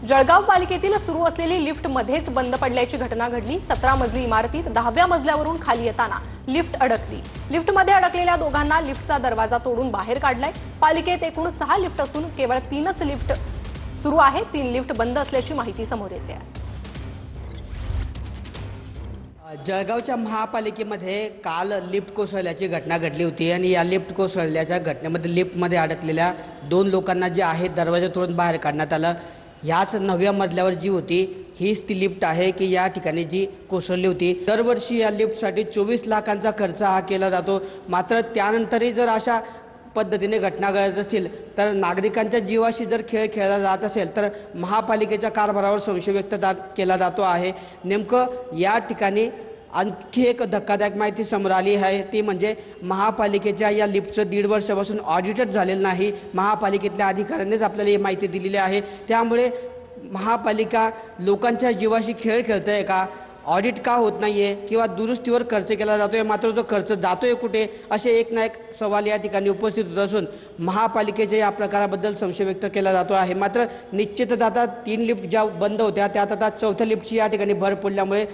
जळगाव पालिकेतील सुरू असलेली लिफ्ट मध्येच बंद पडल्याची घटना घडली। 17 मजली इमारतीत 10व्या मजल्यावरून खाली येताना लिफ्ट अडकली। लिफ्टमध्ये अडकलेल्या दोघांना लिफ्टचा दरवाजा तोडून बाहेर काढलाय। पालिकेत एकूण 6 लिफ्ट असून केवळ 3च लिफ्ट सुरू आहे। 3 लिफ्ट बंद असल्याची माहिती समोर येते आहे। जळगावच्या महापालिकेमध्ये काल लिफ्ट कोसळल्याची घटना घडली होती आणि या लिफ्ट कोसळल्याच्या घटनेमध्ये लिफ्टमध्ये अडकलेल्या 2 लोकांना जे आहे दरवाजा तोडून बाहेर काढण्यात आलं। ह्याच 9व्या मजल्यावर जी होती हीच ती लिफ्ट आहे की या ठिकाणी जी कोसळली होती। दरवर्षी या लिफ्टसाठी 24 लाखांचा खर्च हा केला जातो। मात्र त्यानंतरही जर अशा पद्धतीने घटना घडत असतील तर नागरिकांच्या जीवाशी जर खेळ खेळला जात असेल तर महापालिकेच्या कारभारावर संशय व्यक्त केला जातो आहे। नेमकं या ठिकाणी आणखी एक धक्कादायक माहिती समोर आली आहे ती म्हणजे महापालिकेच्या या लिफ्टचं 1.5 वर्षापासून ऑडिटच झालेलं नाही। महापालिकेतल्या अधिकाऱ्यांनीच आपल्याला ही माहिती दिलेली आहे। त्यामुळे महापालिका लोकांच्या जीवाशी खेळ खेळते आहे का, ऑडिट का होत नाही आहे किंवा दुरुस्तीवर खर्च केला जातो आहे, मात्र तो खर्च जातो आहे कुठे, असे एक ना एक सवाल या ठिकाणी उपस्थित होत असून महापालिकेच्या या प्रकाराबद्दल संशय व्यक्त केला जातो आहे। मात्र निश्चितच आता 3 लिफ्ट ज्या बंद होत्या त्यात आता 4थ्या लिफ्टची या ठिकाणी भर पडल्यामुळे